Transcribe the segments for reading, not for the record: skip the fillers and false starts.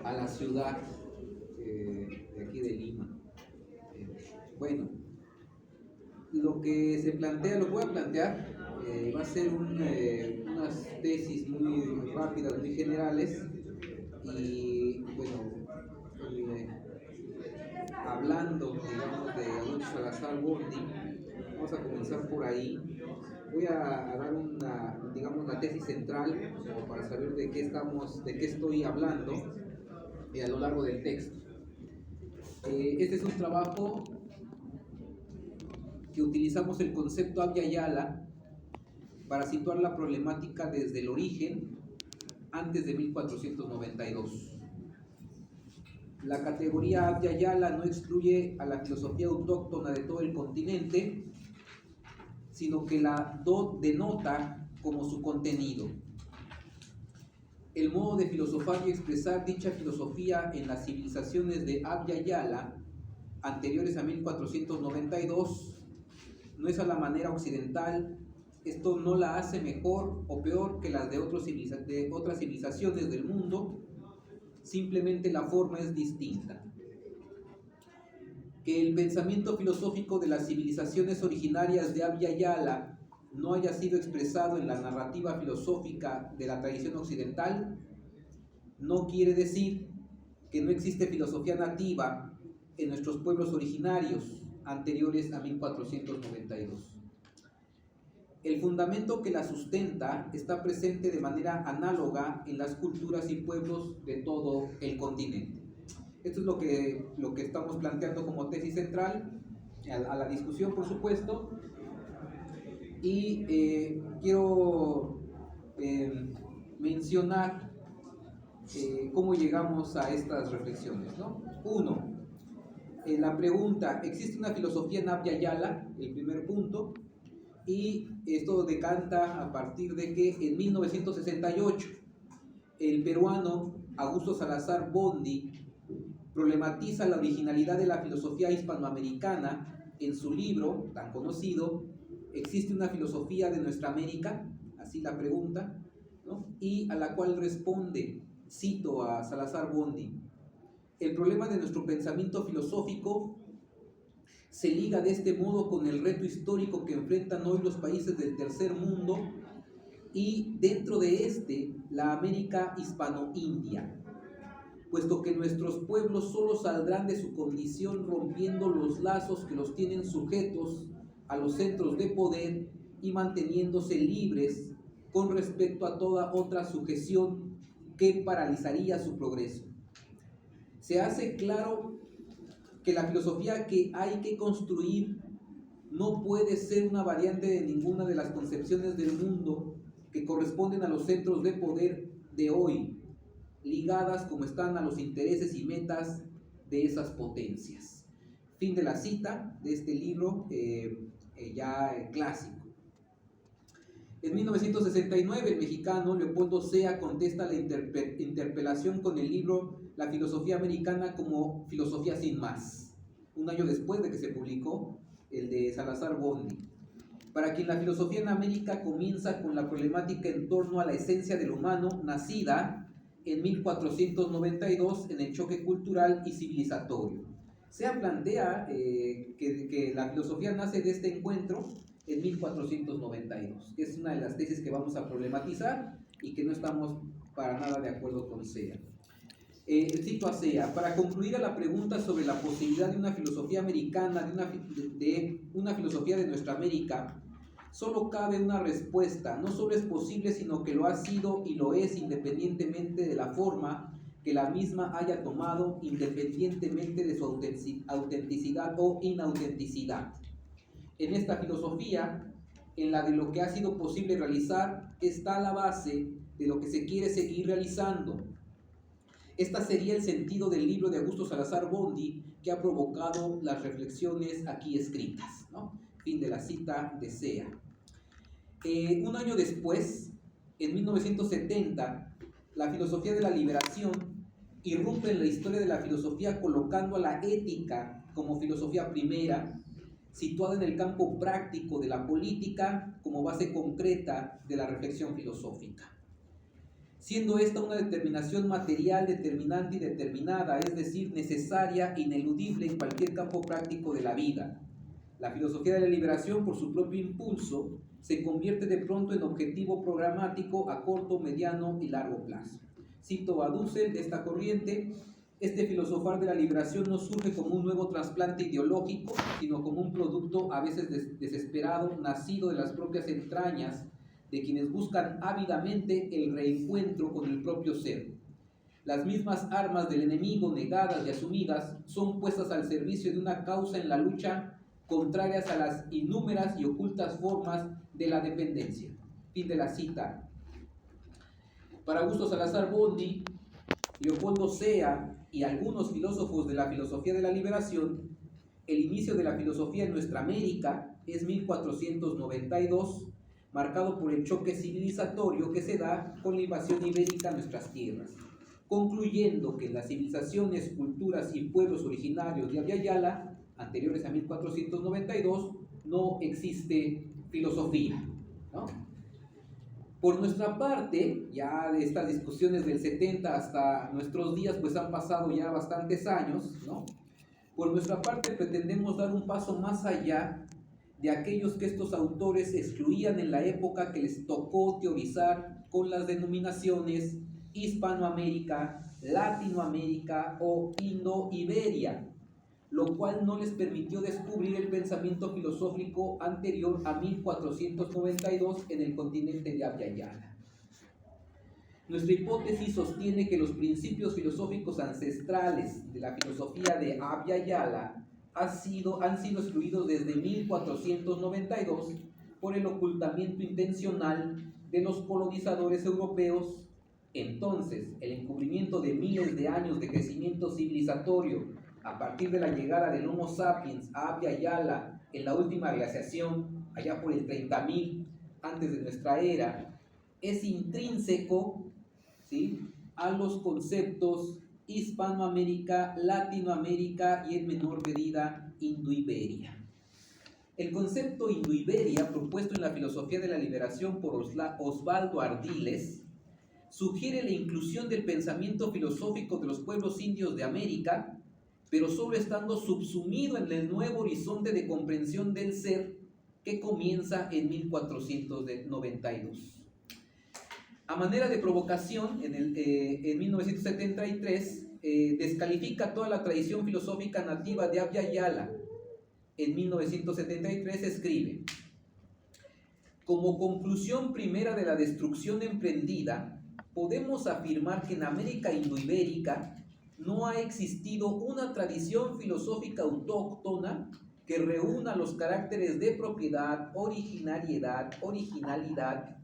a la ciudad de aquí de Lima. Bueno, lo que se plantea, lo voy a plantear, va a ser unas tesis muy rápidas, muy generales, y bueno, eh, hablando, digamos, de Adolfo Salazar Bordi, vamos a comenzar por ahí. Voy a dar digamos, una tesis central, como para saber de qué estoy hablando a lo largo del texto. Este es un trabajo que utilizamos el concepto Abya Yala para situar la problemática desde el origen, antes de 1492. La categoría Abya Yala no excluye a la filosofía autóctona de todo el continente, sino que la denota como su contenido. El modo de filosofar y expresar dicha filosofía en las civilizaciones de Abya Yala, anteriores a 1492, no es a la manera occidental. Esto no la hace mejor o peor que las de otras civilizaciones del mundo, simplemente la forma es distinta. Que el pensamiento filosófico de las civilizaciones originarias de Abya Yala no haya sido expresado en la narrativa filosófica de la tradición occidental no quiere decir que no existe filosofía nativa en nuestros pueblos originarios anteriores a 1492. El fundamento que la sustenta está presente de manera análoga en las culturas y pueblos de todo el continente. Esto es lo que estamos planteando como tesis central a la discusión, por supuesto, y quiero mencionar cómo llegamos a estas reflexiones, ¿no? Uno, la pregunta: ¿existe una filosofía en Abya Yala? El primer punto. Y esto decanta a partir de que en 1968 el peruano Augusto Salazar Bondy problematiza la originalidad de la filosofía hispanoamericana en su libro tan conocido ¿Existe una filosofía de nuestra América? Así la pregunta, ¿no? Y a la cual responde, cito a Salazar Bondy: el problema de nuestro pensamiento filosófico se liga de este modo con el reto histórico que enfrentan hoy los países del tercer mundo y dentro de este la América hispano-india, puesto que nuestros pueblos solo saldrán de su condición rompiendo los lazos que los tienen sujetos a los centros de poder y manteniéndose libres con respecto a toda otra sujeción que paralizaría su progreso. Se hace claro que la filosofía que hay que construir no puede ser una variante de ninguna de las concepciones del mundo que corresponden a los centros de poder de hoy, ligadas como están a los intereses y metas de esas potencias. Fin de la cita de este libro clásico. En 1969 el mexicano Leopoldo Sea contesta la interpelación con el libro La filosofía americana como filosofía sin más, un año después de que se publicó el de Salazar Bondy, para quien la filosofía en América comienza con la problemática en torno a la esencia del humano nacida en 1492 en el choque cultural y civilizatorio. Sea plantea que la filosofía nace de este encuentro en 1492, que es una de las tesis que vamos a problematizar y que no estamos para nada de acuerdo con Sea. Cito a Sea: para concluir a la pregunta sobre la posibilidad de una filosofía americana, de una filosofía de nuestra América, solo cabe una respuesta: no solo es posible, sino que lo ha sido y lo es independientemente de la forma que la misma haya tomado, independientemente de su autenticidad o inautenticidad. En esta filosofía, en la de lo que ha sido posible realizar, está la base de lo que se quiere seguir realizando. Este sería el sentido del libro de Augusto Salazar Bondy que ha provocado las reflexiones aquí escritas, ¿no? Fin de la cita de Sea. Un año después, en 1970, la filosofía de la liberación irrumpe en la historia de la filosofía colocando a la ética como filosofía primera, situada en el campo práctico de la política como base concreta de la reflexión filosófica. siendo esta una determinación material determinante y determinada, es decir, necesaria, ineludible en cualquier campo práctico de la vida. La filosofía de la liberación, por su propio impulso, se convierte de pronto en objetivo programático a corto, mediano y largo plazo. Cito a Dussel de esta corriente: este filosofar de la liberación no surge como un nuevo trasplante ideológico, sino como un producto a veces desesperado, nacido de las propias entrañas de quienes buscan ávidamente el reencuentro con el propio ser. Las mismas armas del enemigo, negadas y asumidas, son puestas al servicio de una causa en la lucha, contrarias a las innúmeras y ocultas formas de la dependencia. Fin de la cita. Para Augusto Salazar Bondy, Leopoldo Sea y algunos filósofos de la filosofía de la liberación, el inicio de la filosofía en nuestra América es 1492, marcado por el choque civilizatorio que se da con la invasión ibérica a nuestras tierras, concluyendo que en las civilizaciones, culturas y pueblos originarios de Abya Yala, anteriores a 1492, no existe filosofía, ¿no? Por nuestra parte, ya de estas discusiones del 70 hasta nuestros días, pues han pasado ya bastantes años, ¿no? Por nuestra parte pretendemos dar un paso más allá de aquellos que estos autores excluían en la época que les tocó teorizar con las denominaciones Hispanoamérica, Latinoamérica o Indo-Iberia, lo cual no les permitió descubrir el pensamiento filosófico anterior a 1492 en el continente de Abya Yala. Nuestra hipótesis sostiene que los principios filosóficos ancestrales de la filosofía de Abya Yala han sido excluidos desde 1492 por el ocultamiento intencional de los colonizadores europeos. Entonces, el encubrimiento de miles de años de crecimiento civilizatorio a partir de la llegada del Homo sapiens a Abya Yala en la última glaciación, allá por el 30.000 antes de nuestra era, es intrínseco, ¿sí?, a los conceptos Hispanoamérica, Latinoamérica y en menor medida Indo-Iberia. El concepto Indo-Iberia, propuesto en la filosofía de la liberación por Osvaldo Ardiles, sugiere la inclusión del pensamiento filosófico de los pueblos indios de América, pero solo estando subsumido en el nuevo horizonte de comprensión del ser que comienza en 1492. A manera de provocación, en 1973 descalifica toda la tradición filosófica nativa de Abya Yala. En 1973 escribe: como conclusión primera de la destrucción emprendida, podemos afirmar que en América indoibérica no ha existido una tradición filosófica autóctona que reúna los caracteres de propiedad, originalidad,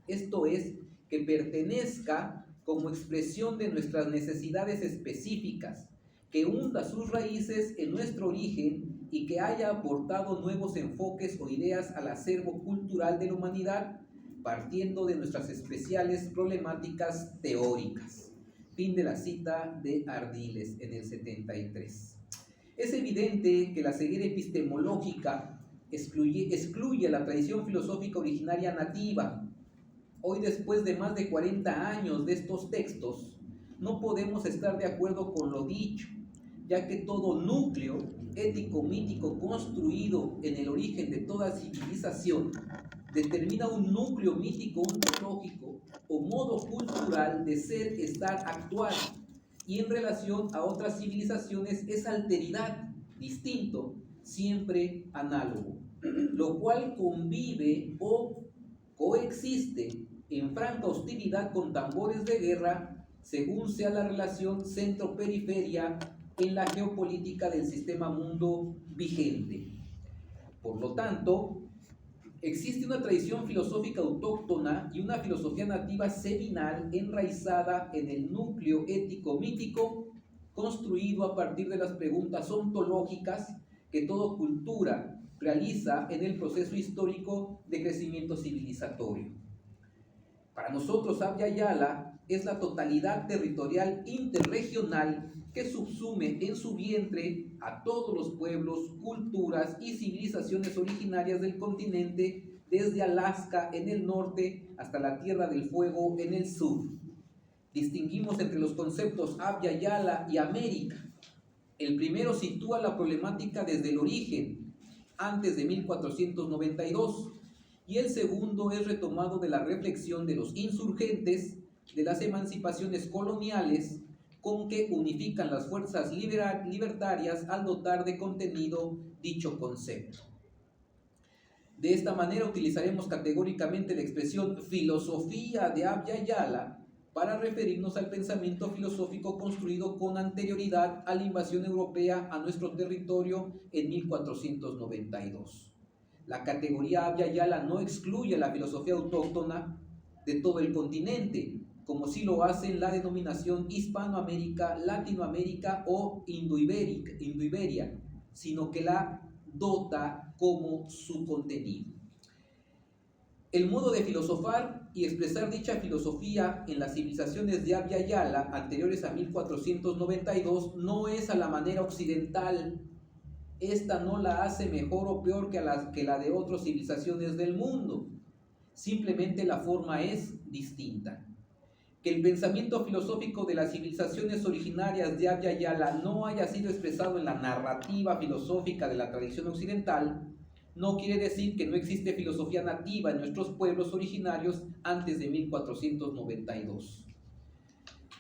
esto es, que pertenezca como expresión de nuestras necesidades específicas, que hunda sus raíces en nuestro origen y que haya aportado nuevos enfoques o ideas al acervo cultural de la humanidad, partiendo de nuestras especiales problemáticas teóricas. Fin de la cita de Ardiles en el 73. Es evidente que la ceguera epistemológica excluye a la tradición filosófica originaria nativa. Hoy, después de más de 40 años de estos textos, no podemos estar de acuerdo con lo dicho, ya que todo núcleo ético-mítico construido en el origen de toda civilización determina un núcleo mítico ontológico o modo cultural de ser, estar, actuar, y en relación a otras civilizaciones es alteridad, distinto, siempre análogo, lo cual convive o coexiste en franca hostilidad con tambores de guerra, según sea la relación centro-periferia en la geopolítica del sistema mundo vigente. Por lo tanto, existe una tradición filosófica autóctona y una filosofía nativa seminal enraizada en el núcleo ético-mítico, construido a partir de las preguntas ontológicas que toda cultura realiza en el proceso histórico de crecimiento civilizatorio. Para nosotros, Abya Yala es la totalidad territorial interregional que subsume en su vientre a todos los pueblos, culturas y civilizaciones originarias del continente, desde Alaska en el norte hasta la Tierra del Fuego en el sur. distinguimos entre los conceptos Abya Yala y América. El primero sitúa la problemática desde el origen, antes de 1492, y el segundo es retomado de la reflexión de los insurgentes de las emancipaciones coloniales con que unifican las fuerzas libertarias al dotar de contenido dicho concepto. De esta manera utilizaremos categóricamente la expresión filosofía de Abya Yala para referirnos al pensamiento filosófico construido con anterioridad a la invasión europea a nuestro territorio en 1492. La categoría Abya Yala no excluye la filosofía autóctona de todo el continente, como sí lo hace la denominación Hispanoamérica, Latinoamérica o Indoiberia, sino que la dota como su contenido. El modo de filosofar y expresar dicha filosofía en las civilizaciones de Abya Yala anteriores a 1492 no es a la manera occidental. Esta no la hace mejor o peor que la de otras civilizaciones del mundo. Simplemente la forma es distinta. Que el pensamiento filosófico de las civilizaciones originarias de Abya Yala no haya sido expresado en la narrativa filosófica de la tradición occidental no quiere decir que no existe filosofía nativa en nuestros pueblos originarios antes de 1492.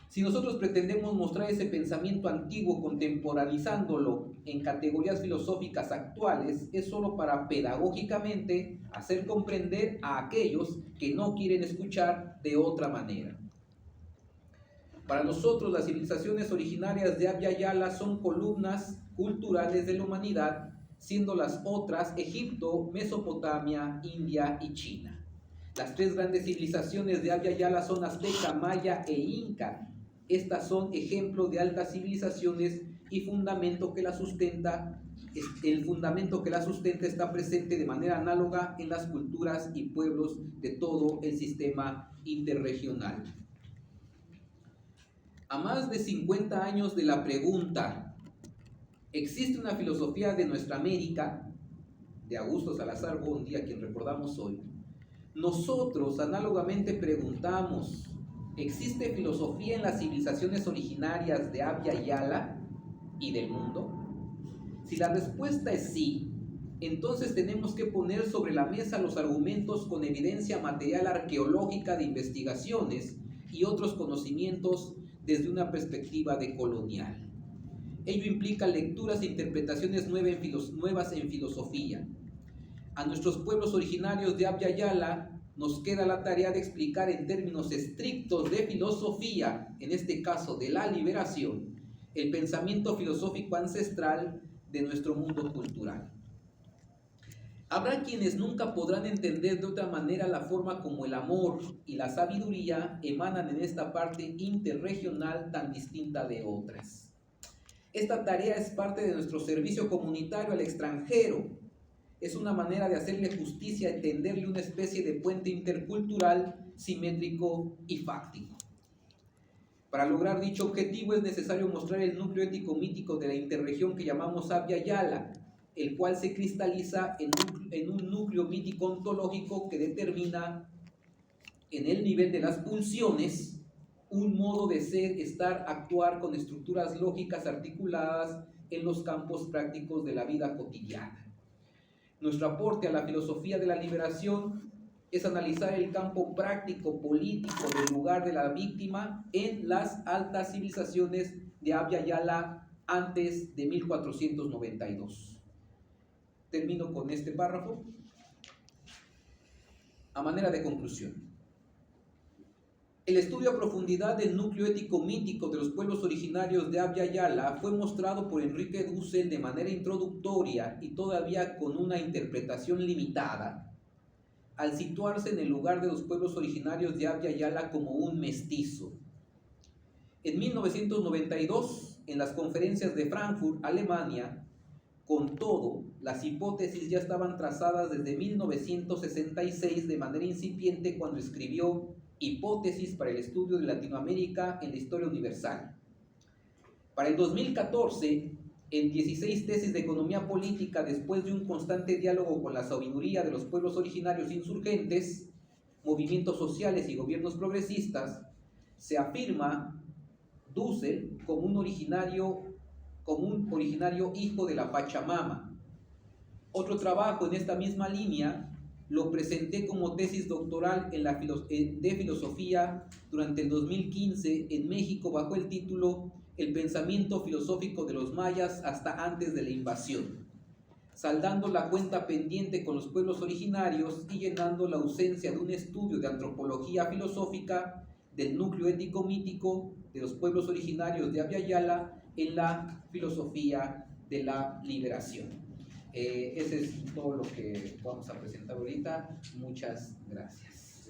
Si nosotros pretendemos mostrar ese pensamiento antiguo contemporanizándolo en categorías filosóficas actuales, es solo para pedagógicamente hacer comprender a aquellos que no quieren escuchar de otra manera. Para nosotros, las civilizaciones originarias de Abya Yala son columnas culturales de la humanidad, siendo las otras Egipto, Mesopotamia, India y China. Las tres grandes civilizaciones de Abya Yala son azteca, maya e inca. Estas son ejemplos de altas civilizaciones y el fundamento que la sustenta está presente de manera análoga en las culturas y pueblos de todo el sistema interregional. A más de 50 años de la pregunta, ¿existe una filosofía de nuestra América? De Augusto Salazar Gondi, a quien recordamos hoy. Nosotros análogamente preguntamos, ¿existe filosofía en las civilizaciones originarias de Abya Yala y del mundo? Si la respuesta es sí, entonces tenemos que poner sobre la mesa los argumentos con evidencia material arqueológica de investigaciones y otros conocimientos desde una perspectiva decolonial. Ello implica lecturas e interpretaciones nuevas en filosofía. A nuestros pueblos originarios de Abya Yala nos queda la tarea de explicar en términos estrictos de filosofía, en este caso de la liberación, el pensamiento filosófico ancestral de nuestro mundo cultural. Habrá quienes nunca podrán entender de otra manera la forma como el amor y la sabiduría emanan en esta parte interregional tan distinta de otras. Esta tarea es parte de nuestro servicio comunitario al extranjero. Es una manera de hacerle justicia, entenderle una especie de puente intercultural, simétrico y fáctico. Para lograr dicho objetivo es necesario mostrar el núcleo ético-mítico de la interregión que llamamos Abya Yala, el cual se cristaliza en un núcleo mítico-ontológico que determina en el nivel de las pulsiones un modo de ser, estar, actuar con estructuras lógicas articuladas en los campos prácticos de la vida cotidiana. Nuestro aporte a la filosofía de la liberación es analizar el campo práctico político del lugar de la víctima en las altas civilizaciones de Abya Yala antes de 1492. Termino con este párrafo a manera de conclusión. El estudio a profundidad del núcleo ético-mítico de los pueblos originarios de Abya Yala fue mostrado por Enrique Dussel de manera introductoria y todavía con una interpretación limitada, al situarse en el lugar de los pueblos originarios de Abya Yala como un mestizo. En 1992, en las conferencias de Frankfurt, Alemania, con todo, las hipótesis ya estaban trazadas desde 1966 de manera incipiente cuando escribió Hipótesis para el estudio de Latinoamérica en la historia universal. Para el 2014, en 16 tesis de economía política, después de un constante diálogo con la sabiduría de los pueblos originarios insurgentes, movimientos sociales y gobiernos progresistas, se afirma Dussel como un originario hijo de la Pachamama. Otro trabajo en esta misma línea lo presenté como tesis doctoral de filosofía durante el 2015 en México bajo el título El pensamiento filosófico de los mayas hasta antes de la invasión, saldando la cuenta pendiente con los pueblos originarios y llenando la ausencia de un estudio de antropología filosófica del núcleo ético-mítico de los pueblos originarios de Abya Yala en la filosofía de la liberación. Ese es todo lo que vamos a presentar ahorita. Muchas gracias.